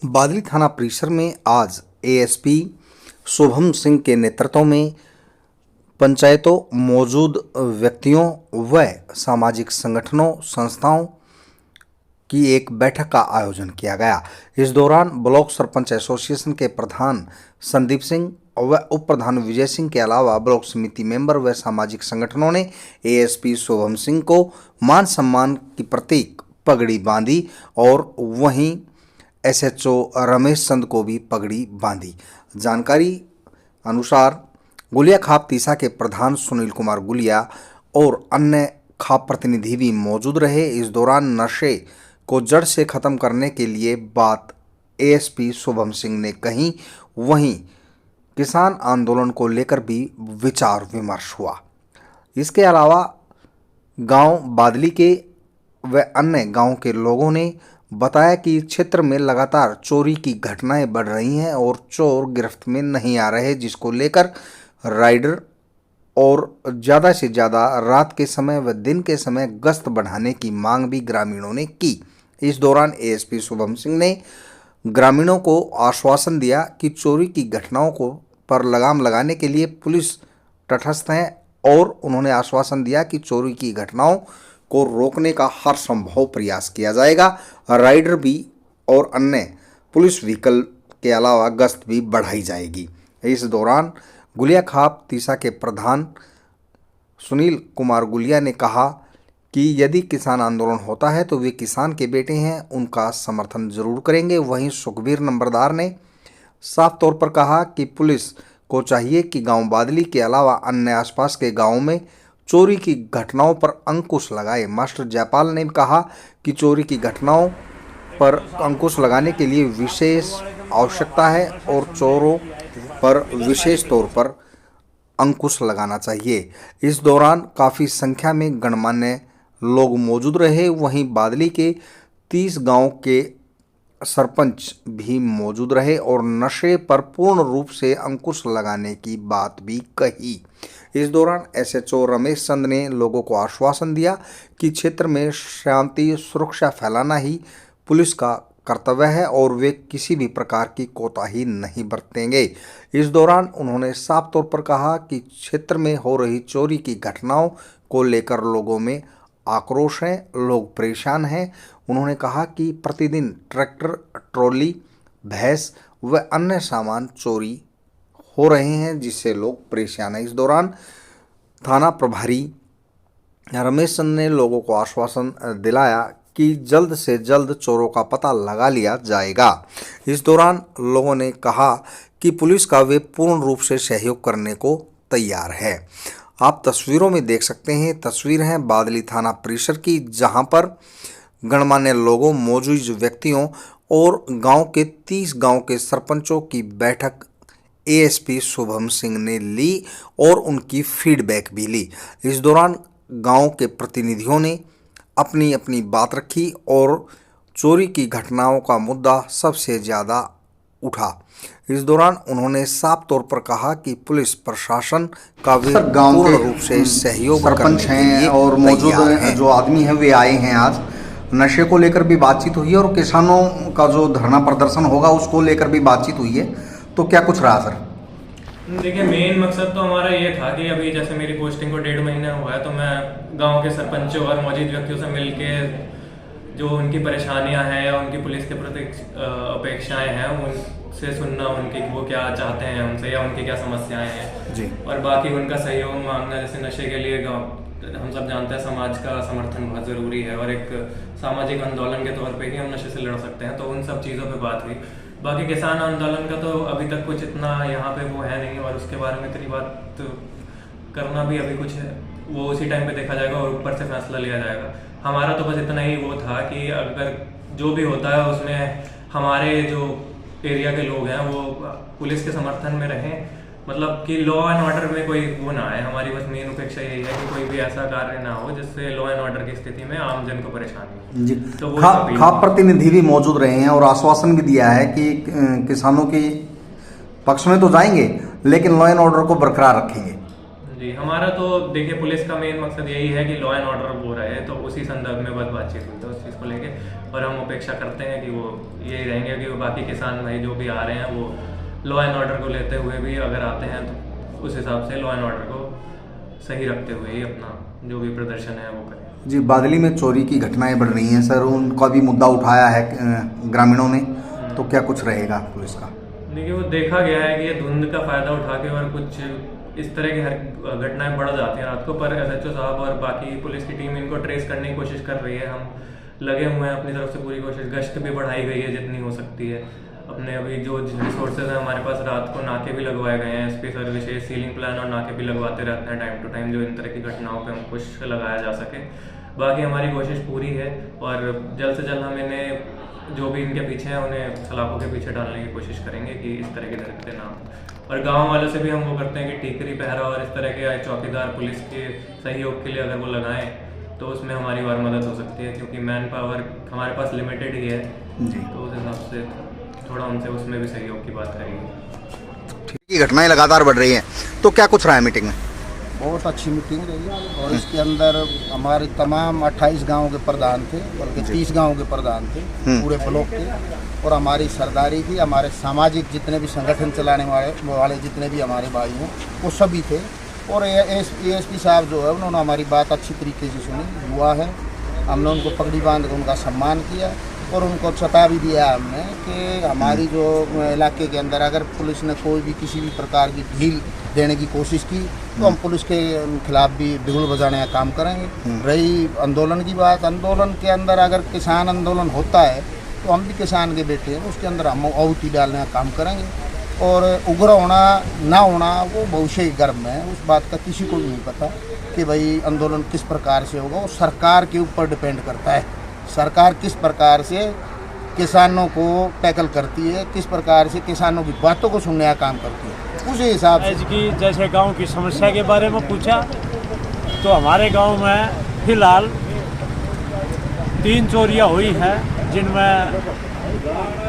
बादली थाना परिसर में आज एएसपी शुभम सिंह के नेतृत्व में पंचायतों, मौजूद व्यक्तियों व सामाजिक संगठनों संस्थाओं की एक बैठक का आयोजन किया गया। इस दौरान ब्लॉक सरपंच एसोसिएशन के प्रधान संदीप सिंह व उप प्रधान विजय सिंह के अलावा ब्लॉक समिति मेंबर व सामाजिक संगठनों ने एएसपी शुभम सिंह को मान सम्मान की प्रतीक पगड़ी बांधी और वहीं एसएचओ रमेश चंद को भी पगड़ी बांधी। जानकारी अनुसार गुलिया खाप तीसा के प्रधान सुनील कुमार गुलिया और अन्य खाप प्रतिनिधि भी मौजूद रहे। इस दौरान नशे को जड़ से खत्म करने के लिए बात एएसपी शुभम सिंह ने कही, वहीं किसान आंदोलन को लेकर भी विचार विमर्श हुआ। इसके अलावा गांव बादली के व अन्य गांव के लोगों ने बताया कि क्षेत्र में लगातार चोरी की घटनाएं बढ़ रही हैं और चोर गिरफ्त में नहीं आ रहे, जिसको लेकर राइडर और ज़्यादा से ज़्यादा रात के समय व दिन के समय गश्त बढ़ाने की मांग भी ग्रामीणों ने की। इस दौरान एएसपी शुभम सिंह ने ग्रामीणों को आश्वासन दिया कि चोरी की घटनाओं को पर लगाम लगाने के लिए पुलिस तटस्थ है और उन्होंने आश्वासन दिया कि चोरी की घटनाओं को रोकने का हर संभव प्रयास किया जाएगा। राइडर भी और अन्य पुलिस व्हीकल के अलावा गश्त भी बढ़ाई जाएगी। इस दौरान गुलिया खाप तीसा के प्रधान सुनील कुमार गुलिया ने कहा कि यदि किसान आंदोलन होता है तो वे किसान के बेटे हैं, उनका समर्थन जरूर करेंगे। वहीं सुखबीर नंबरदार ने साफ तौर पर कहा कि पुलिस को चाहिए कि गांव बादली के अलावा अन्य आसपास के गांवों में चोरी की घटनाओं पर अंकुश लगाए। मास्टर जयपाल ने कहा कि चोरी की घटनाओं पर अंकुश लगाने के लिए विशेष आवश्यकता है और चोरों पर विशेष तौर पर अंकुश लगाना चाहिए। इस दौरान काफ़ी संख्या में गणमान्य लोग मौजूद रहे। वहीं बादली के 30 गांव के सरपंच भी मौजूद रहे और नशे पर पूर्ण रूप से अंकुश लगाने की बात भी कही। इस दौरान एसएचओ रमेश चंद ने लोगों को आश्वासन दिया कि क्षेत्र में शांति सुरक्षा फैलाना ही पुलिस का कर्तव्य है और वे किसी भी प्रकार की कोताही नहीं बरतेंगे। इस दौरान उन्होंने साफ तौर पर कहा कि क्षेत्र में हो रही चोरी की घटनाओं को लेकर लोगों में आक्रोश है, लोग परेशान हैं। उन्होंने कहा कि प्रतिदिन ट्रैक्टर, ट्रॉली, भैंस व अन्य सामान चोरी हो रहे हैं, जिससे लोग परेशान हैं। इस दौरान थाना प्रभारी रमेश चंद ने लोगों को आश्वासन दिलाया कि जल्द से जल्द चोरों का पता लगा लिया जाएगा। इस दौरान लोगों ने कहा कि पुलिस का वे पूर्ण रूप से सहयोग करने को तैयार है। आप तस्वीरों में देख सकते हैं, तस्वीर है बादली थाना परिसर की, जहां पर गणमान्य लोगों, मौजूद व्यक्तियों और गांव के 30 गांव के सरपंचों की बैठक एएसपी शुभम सिंह ने ली और उनकी फीडबैक भी ली। इस दौरान गांव के प्रतिनिधियों ने अपनी अपनी बात रखी और चोरी की घटनाओं का मुद्दा सबसे ज़्यादा उठा। इस दौरान उन्होंने साफ तौर पर कहा कि पुलिस प्रशासन का वे पूर्ण रूप से सहयोग सरपंच हैं और मौजूद जो आदमी हैं वे आए हैं। आज नशे को लेकर भी बातचीत हुई है और किसानों का जो धरना प्रदर्शन होगा उसको लेकर भी बातचीत हुई है। तो क्या कुछ रहा सर? देखिए, मेन मकसद तो हमारा ये था कि अभी जैसे मेरी पोस्टिंग को 1.5 महीना हुआ है, तो मैं गांव के सरपंचों और मौजूद व्यक्तियों से मिलके जो उनकी परेशानियां हैं या उनकी पुलिस के प्रति अपेक्षाएं हैं उनसे सुनना, उनकी वो क्या चाहते हैं उनसे या उनकी क्या समस्याएं हैं जी, और बाकी उनका सहयोग मांगना। जैसे नशे के लिए हम सब जानते हैं समाज का समर्थन बहुत ज़रूरी है और एक सामाजिक आंदोलन के तौर पे ही हम नशे से लड़ सकते हैं, तो उन सब चीज़ों पे बात हुई। बाकी किसान आंदोलन का तो अभी तक कुछ इतना यहाँ पे वो है नहीं और उसके बारे में इतनी बात करना भी अभी कुछ है, वो उसी टाइम पे देखा जाएगा और ऊपर से फैसला लिया जाएगा। हमारा तो बस इतना ही वो था कि अगर जो भी होता है उसमें हमारे जो एरिया के लोग हैं वो पुलिस के समर्थन में रहें, मतलब कि लॉ एंड ऑर्डर में कोई वो ना आए। हमारी बस मेन अपेक्षा यही है कि कोई भी ऐसा कार्य ना हो जिससे लॉ एंड ऑर्डर की स्थिति में आम जन को परेशानी हो। जी, तो वो खाप प्रतिनिधि भी मौजूद रहे हैं और आश्वासन भी दिया है कि किसानों के पक्ष में तो जाएंगे लेकिन लॉ एंड ऑर्डर को बरकरार रखेंगे। जी, जी, हमारा तो देखिए पुलिस का मेन मकसद यही है कि लॉ एंड ऑर्डर वो रहे, तो उसी संदर्भ में बस बातचीत हुई थी उस चीज़ को लेके। और हम अपेक्षा करते हैं कि वो यही रहेंगे कि वो बाकी किसान भाई जो भी आ रहे हैं वो लॉ एंड ऑर्डर को लेते हुए भी अगर आते हैं तो उस हिसाब से लॉ एंड ऑर्डर को सही रखते हुए ही अपना जो भी प्रदर्शन है वो करें। जी, बादली में चोरी की घटनाएं बढ़ रही हैं सर, उनका भी मुद्दा उठाया है ग्रामीणों ने, तो क्या कुछ रहेगा पुलिस का? देखिए वो देखा गया है कि ये धुंध का फ़ायदा उठा के और कुछ इस तरह की हर घटनाएं बढ़ जाती हैं रात को, पर SHO साहब और बाकी पुलिस की टीम इनको ट्रेस करने की कोशिश कर रही है। हम लगे हुए हैं अपनी तरफ से पूरी कोशिश, गश्त भी बढ़ाई गई है जितनी हो सकती है। अपने अभी जो रिसोर्सेज हैं हमारे पास, रात को नाके भी लगवाए गए हैं, SP सर विशेष सीलिंग प्लान और नाके भी लगवाते रहते हैं टाइम टू टाइम, जो इन तरह की घटनाओं पे अंकुश लगाया जा सके। बाकी हमारी कोशिश पूरी है और जल्द से जल्द हम इन्हें जो भी इनके पीछे हैं उन्हें सलाखों के पीछे डालने की कोशिश करेंगे कि इस तरह की हरकतें ना हो। और गाँव वालों से भी हम वो करते हैं कि टीकरी पहरा और इस तरह के चौकीदार पुलिस के सहयोग के लिए अगर वो लगाएं तो उसमें हमारी और मदद हो सकती है, क्योंकि मैन पावर हमारे पास लिमिटेड ही है जी, तो उस हिसाब से थोड़ा उनसे उसमें भी सहयोग की बात रहेगी। ठीक है, घटनाएं लगातार बढ़ रही हैं, तो क्या कुछ रहा है मीटिंग में? बहुत अच्छी मीटिंग रही और इसके अंदर हमारे तमाम 28 गांव के प्रधान थे, बल्कि 30 गांव के प्रधान थे पूरे ब्लॉक के, और हमारी सरदारी थी, हमारे सामाजिक जितने भी संगठन चलाने वाले जितने भी हमारे भाई हैं वो सभी थे। और ASP साहब जो है उन्होंने हमारी बात अच्छी तरीके से सुनी, हुआ है, हमने उनको पगड़ी बांध कर उनका सम्मान किया और उनको चेता भी दिया हमने कि हमारी जो इलाके के अंदर अगर पुलिस ने कोई भी किसी भी प्रकार की ढील देने की कोशिश की तो हम पुलिस के खिलाफ भी बिगुल बजाने का काम करेंगे। रही आंदोलन की बात, आंदोलन के अंदर अगर किसान आंदोलन होता है तो हम भी किसान के बेटे हैं, उसके अंदर हम आहुति डालने का काम करेंगे। और उग्र होना ना होना वो भविष्य के गर्भ में है, उस बात का किसी को भी नहीं पता कि भाई आंदोलन किस प्रकार से होगा, वो सरकार के ऊपर डिपेंड करता है। सरकार किस प्रकार से किसानों को टैकल करती है, किस प्रकार से किसानों की बातों को सुनने का काम करती है, उसी हिसाब से। की जैसे गांव की समस्या के बारे में पूछा तो हमारे गांव में फिलहाल 3 चोरियां हुई हैं, जिनमें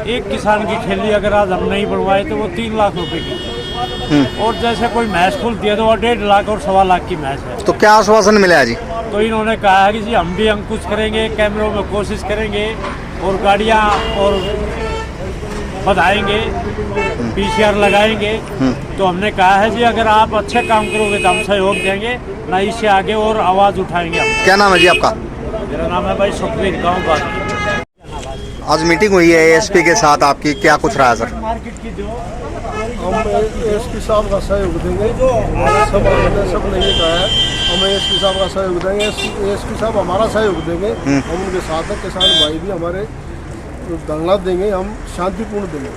एक किसान की ठेली अगर आज हम नहीं बनवाए तो वो 3 लाख रुपए की, और जैसे कोई भैंस खुलती है तो वो 1.5 लाख और 1.25 लाख की भैंस है। तो क्या आश्वासन मिला है जी? तो इन्होंने कहा है कि जी हम भी अंकुश करेंगे, कैमरों में कोशिश करेंगे और गाड़ियाँ और बढ़ाएंगे, PCR लगाएंगे। तो हमने कहा है जी अगर आप अच्छे काम करोगे तो हम सहयोग देंगे, ना इससे आगे और आवाज़ उठाएंगे हम। क्या नाम है जी आपका? मेरा नाम है भाई सुखवीर, गाँव बात। आज मीटिंग हुई है ASP के साथ आपकी, क्या कुछ रहा है सर? मार्केट की जो हम ASP साहब का सहयोग देंगे, सब ने ये कहा है हम ASP साहब का सहयोग देंगे, ASP साहब हमारा सहयोग देंगे, हम उनके साथ हैं, किसान भाई भी हमारे धरना देंगे, हम शांतिपूर्ण देंगे।